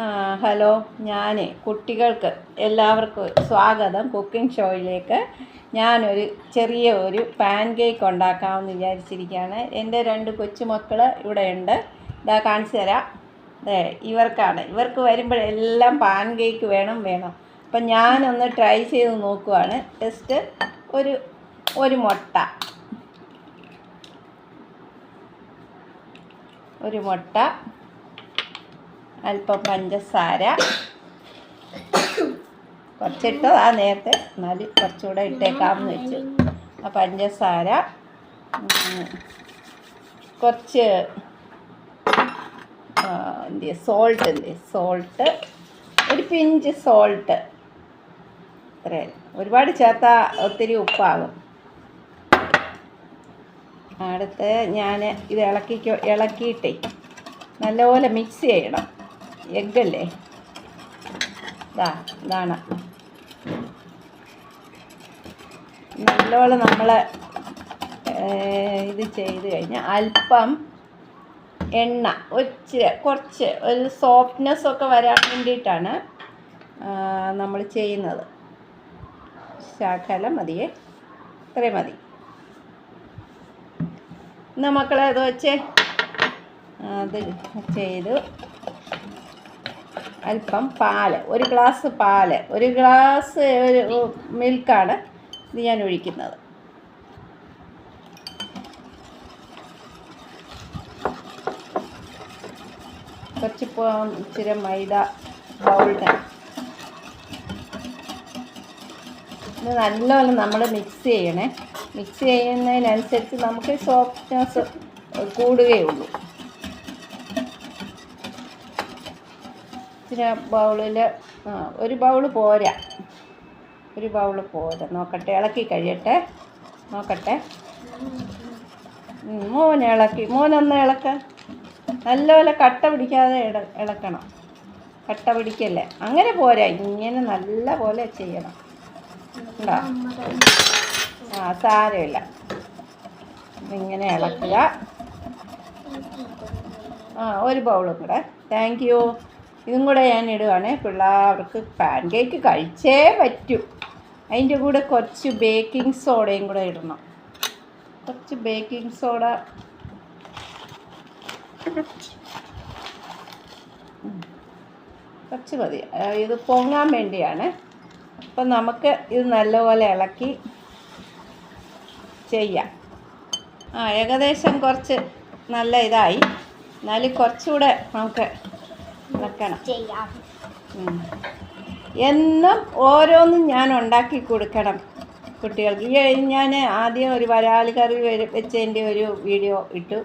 Hello, ഞാൻ കുട്ടികൾക്ക് എല്ലാവർക്കും സ്വാഗതം കുക്കിംഗ് ഷോയിലേക്ക്. ഞാനൊരു ചെറിയ ഒരു പാൻ കേക്ക് ഉണ്ടാക്കാമെന്ന് വിചാരിച്ചിരിക്കുകയാണ്. എൻ്റെ 2 കൊച്ചുമക്കൾ ഇവിടെ ഉണ്ട്. ഇതാ കാണിച്ചു തരാം. ഇവർക്ക് വരുമ്പോഴെല്ലാം പാൻ കേക്ക് വേണം. അപ്പം ഞാനൊന്ന് ട്രൈ ചെയ്ത് നോക്കുവാണ്. ജസ്റ്റ് ഒരു മുട്ട, അല്പം പഞ്ചസാര കുറച്ചിട്ടതാ നേരത്തെ, എന്നാലും കുറച്ചുകൂടെ ഇട്ടേക്കാമെന്ന് വെച്ചു. ആ പഞ്ചസാര, കുറച്ച് സോൾട്ട്, ഒരു പിഞ്ച് സോൾട്ട്. അത്രയും, ഒരുപാട് ചേർത്താൽ ഒത്തിരി ഉപ്പാകും. അടുത്ത് ഞാൻ ഇത് ഇളക്കിയിട്ടേ നല്ലപോലെ മിക്സ് ചെയ്യണം. എഗ്ഗല്ലേ, ഇതാണ്. നല്ലപോലെ നമ്മൾ ഇത് ചെയ്ത് കഴിഞ്ഞാൽ അല്പം എണ്ണ, കുറച്ച് ഒരു സോഫ്റ്റ്നെസ്സൊക്കെ വരാൻ വേണ്ടിയിട്ടാണ് നമ്മൾ ചെയ്യുന്നത്. ശകലം മതിയേ, ഇത്രയും മതി. എന്നാൽ മക്കളെ അത് വെച്ച് അത് ചെയ്തു. അല്പം പാല്, ഒരു ഗ്ലാസ് മിൽക്കാണ് ഇത് ഞാൻ ഒഴിക്കുന്നത്. കുറച്ച് ഇച്ചിരി മൈദ ബൗളിന്. ഇത് നല്ലപോലെ നമ്മൾ മിക്സ് ചെയ്യണേ. മിക്സ് ചെയ്യുന്നതിനനുസരിച്ച് നമുക്ക് സോഫ്റ്റ്നെസ് കൂടുകയുള്ളൂ. ഇച്ചിരി ബൗളിൽ ഒരു ബൗള് പോരാ. നോക്കട്ടെ, ഇളക്കി കഴിയട്ടെ, നോക്കട്ടെ. മോനൊന്ന് ഇളക്ക. നല്ലപോലെ കട്ട പിടിക്കാതെ ഇളക്കണം. കട്ട പിടിക്കല്ലേ, അങ്ങനെ പോരാ, ഇങ്ങനെ നല്ല പോലെ ചെയ്യണം. ഉണ്ടോ? സാരമില്ല, ഇങ്ങനെ ഇളക്കുക. ഒരു ബൗളും കൂടെ. Thank you. ഇതും കൂടെ ഞാൻ ഇടുകയാണേ. പിള്ളേർക്ക് പാൻ കേക്ക് കഴിച്ചേ പറ്റൂ. അതിൻ്റെ കൂടെ കുറച്ച് ബേക്കിംഗ് സോഡയും കൂടെ ഇടണം. കുറച്ച് ബേക്കിംഗ് സോഡ, കുറച്ച് മതി. ഇത് പൊങ്ങാൻ വേണ്ടിയാണ്. അപ്പം നമുക്ക് ഇത് നല്ലപോലെ ഇളക്കി ചെയ്യാം. ഏകദേശം കുറച്ച് നല്ല ഇതായി, എന്നാലും കുറച്ചുകൂടെ നമുക്ക് ഇളക്കണം. എന്നും ഓരോന്നും ഞാൻ ഉണ്ടാക്കി കൊടുക്കണം കുട്ടികൾക്ക്. ഞാൻ ആദ്യം ഒരു വരാൽ കറി വെച്ചതിൻ്റെ ഒരു വീഡിയോ ഇട്ടു.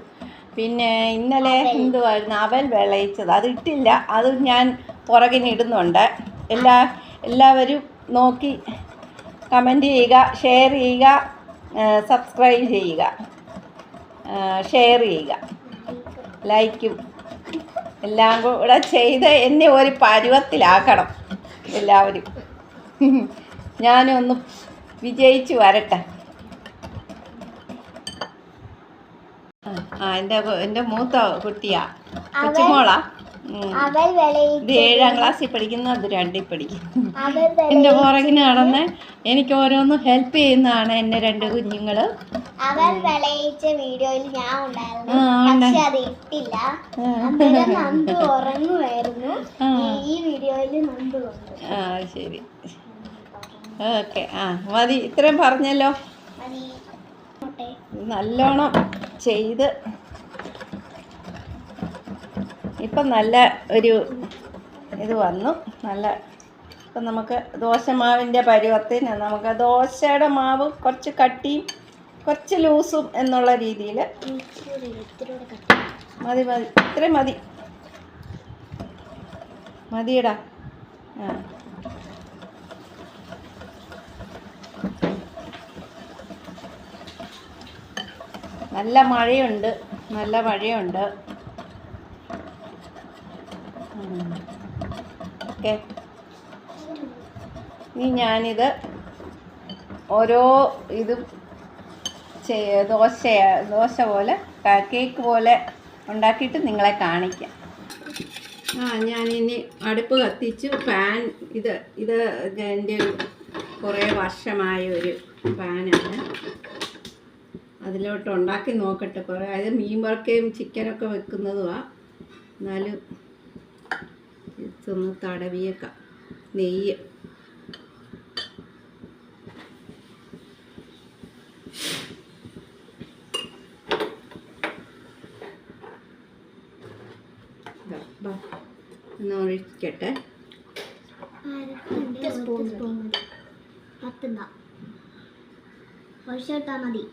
പിന്നെ ഇന്നലെ എന്തുവായിരുന്നു, അവൽ വിളയിച്ചത്, അത് ഇട്ടില്ല. അത് ഞാൻ പുറകിനിടുന്നുണ്ട്. എല്ലാവരും നോക്കി കമൻറ്റ് ചെയ്യുക, ഷെയർ ചെയ്യുക, സബ്സ്ക്രൈബ് ചെയ്യുക, ഷെയർ ചെയ്യുക, ലൈക്കും എല്ലാം കൂടെ ചെയ്ത് എന്നെ ഒരു പരുവത്തിലാക്കണം എല്ലാവരും. ഞാനൊന്ന് വിജയിച്ച് വരട്ടെ. എൻ്റെ മൂത്ത കുട്ടിയാ, കൊച്ചുമോളാ. ഇത് 7ാം ക്ലാസ്സിൽ പഠിക്കുന്നു, അത് 2ൽ പഠിക്കുന്നു. എൻ്റെ പുറകിന് നടന്ന് എനിക്ക് ഓരോന്നും ഹെൽപ്പ് ചെയ്യുന്നതാണ് എൻ്റെ 2 കുഞ്ഞുങ്ങൾ. ശരി, ഓക്കെ. മതി, ഇത്രയും പറഞ്ഞല്ലോ. നല്ലോണം ചെയ്ത് ഇപ്പം നല്ല ഒരു ഇത് വന്നു. ഇപ്പം നമുക്ക് ദോശമാവിൻ്റെ പരുവത്തിന്, നമുക്ക് ദോശയുടെ മാവ് കുറച്ച് കട്ടിയും കുറച്ച് ലൂസും എന്നുള്ള രീതിയിൽ ഇത്രയും മതിയിടാ. നല്ല മഴയുണ്ട്. ഓക്കെ, ഇനി ഞാനിത് ഓരോ ഇതും ദോശ പോലെ, കേക്ക് പോലെ ഉണ്ടാക്കിയിട്ട് നിങ്ങളെ കാണിക്കാം. ഞാനിനി അടുപ്പ് കത്തിച്ചു. പാൻ ഇത് എൻ്റെ കുറേ വർഷമായ ഒരു പാനാണ്. അതിലോട്ട് ഉണ്ടാക്കി നോക്കട്ടെ. കുറേ അത് മീൻ വറുക്കയും ചിക്കനൊക്കെ വെക്കുന്നതുമാണ്. എന്നാലും ഇതൊന്ന് തടവിയേക്കാം. നെയ്യ് ഒന്ന് ഒഴിക്കട്ടെ. ഒഴിച്ചിട്ടാ മതി.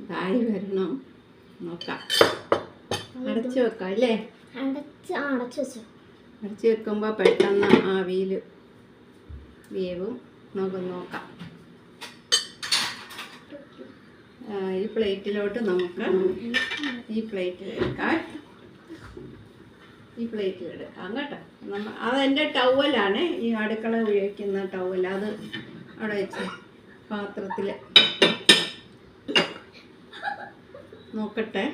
ഇതായി വരണം. നോക്കാം. അടച്ചു വെക്കാം അല്ലേ? അടച്ചു വെക്കുമ്പോൾ പെട്ടെന്ന് ആവിയിൽ വേവും. നമുക്ക് നോക്കാം. ഈ പ്ലേറ്റിലോട്ട് നമുക്ക് ഈ പ്ലേറ്റിലെടുക്കാം കേട്ടോ. അതെൻ്റെ ടവലാണ്, ഈ അടുക്കള ഉപയോഗിക്കുന്ന ടവൽ. അത് അവിടെ വെച്ച് പാത്രത്തിൽ നോക്കട്ടെ.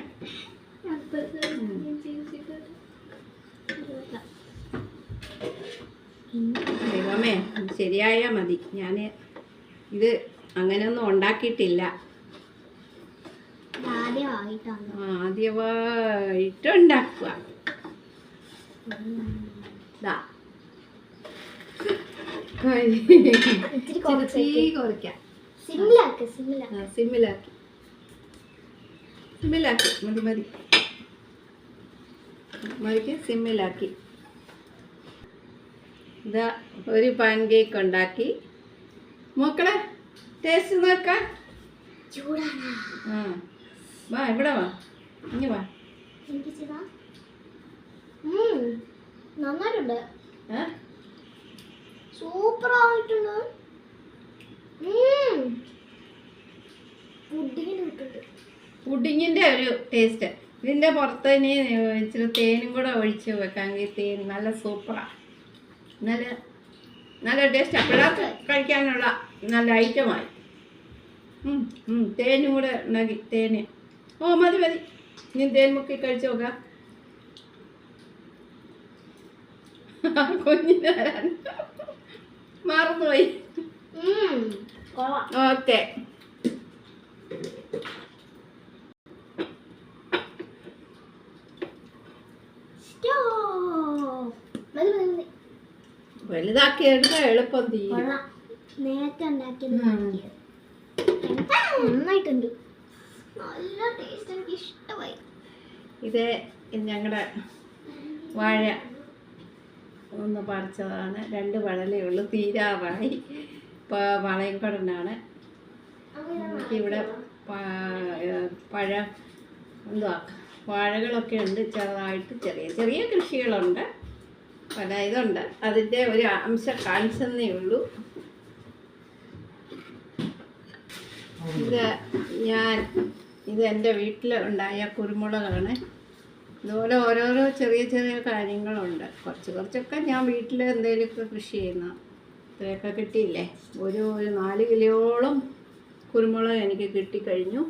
ദൈവമേ, ശരിയായാൽ മതി. ഞാൻ ഇത് അങ്ങനെയൊന്നും ഉണ്ടാക്കിയിട്ടില്ല. ആദ്യമായിട്ടുണ്ടാക്കുക. കുറയ്ക്കാം. സിമ്മിലാക്കി മതിക്ക് സിമ്മിലാക്കി. ഇതാ ഒരു പാൻ കേക്ക് ഉണ്ടാക്കി. മക്കളെ ടേസ്റ്റ് നോക്കാം. വാ, ഇവിടെ വാ, ഇനി വാ. നന്നായിട്ടുണ്ട്. സൂപ്പർ ആയിട്ടുണ്ട്. പുഡിങ്ങിൻ്റെ ഒരു ടേസ്റ്റ്. ഇതിൻ്റെ പുറത്ത് ഇനി ഇച്ചിരി തേനും കൂടെ ഒഴിച്ച് വെക്കാമെങ്കിൽ തേൻ നല്ല സൂപ്പറാണ്. നല്ല ടേസ്റ്റാണ്. പിള്ളേർക്ക് കഴിക്കാനുള്ള നല്ല ഐറ്റമായി. തേനും കൂടെ ഉണ്ടാക്കി. തേന് മതി ഇനി തേൻ മുക്കി കഴിച്ച് നോക്കാം. കുഞ്ഞിന് തരാൻ മറന്നുപോയി. ഓക്കെ. വലുതാക്കി എടുക്കാൻ എളുപ്പം തീരും. നേരത്തെ ഉണ്ടാക്കിയത് നന്നായിട്ടുണ്ട്. നല്ല ടേസ്റ്റ്, എനിക്ക് ഇഷ്ടമായി. ഇത് ഞങ്ങളുടെ വാഴ ഒന്ന് പറിച്ചതാണ്. 2 വളലേ ഉള്ളൂ, തീരാറായി. ഇപ്പോൾ വളയംകുടനാണ്. നമുക്കിവിടെ വാഴകളൊക്കെ ഉണ്ട്. ചെറുതായിട്ട് ചെറിയ കൃഷികളുണ്ട്. പല ഇതുണ്ട്. അതിൻ്റെ ഒരു അംശം കാണിച്ചെന്നേ ഉള്ളൂ. ഇത് എൻ്റെ വീട്ടിൽ ഉണ്ടായ കുരുമുളകാണ്. ഇതുപോലെ ഓരോരോ ചെറിയ കാര്യങ്ങളുണ്ട്. കുറച്ചൊക്കെ ഞാൻ വീട്ടിൽ എന്തെങ്കിലുമൊക്കെ കൃഷി ചെയ്യുന്ന. ഇത്രയൊക്കെ കിട്ടിയില്ലേ? ഒരു 4 കിലോളം കുരുമുളക് എനിക്ക് കിട്ടിക്കഴിഞ്ഞു.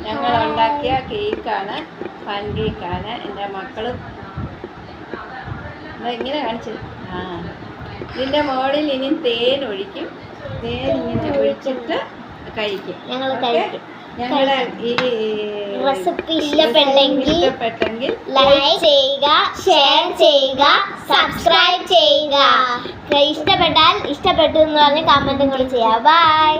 ഞങ്ങൾ ഉണ്ടാക്കിയ കേക്കാണ്, പാൻ കേക്കാണ്. എൻ്റെ മക്കൾ ഇങ്ങനെ കാണിച്ചു. ഇതിൻ്റെ മുകളിൽ ഇനി തേൻ ഒഴിക്കും. തേൻ ഇങ്ങനെ ഒഴിച്ചിട്ട് കഴിക്കും. ഞങ്ങളുടെ ഈ റെസിപ്പി ഇഷ്ടപ്പെട്ടെങ്കിൽ ലൈക്ക് ചെയ്യുക, ഷെയർ ചെയ്യുക, സബ്സ്ക്രൈബ് ചെയ്യുക. ഇഷ്ടപ്പെട്ടാൽ ഇഷ്ടപ്പെട്ടു എന്ന് പറഞ്ഞ് കമൻറ്റും കൂടി ചെയ്യുക. ബൈ.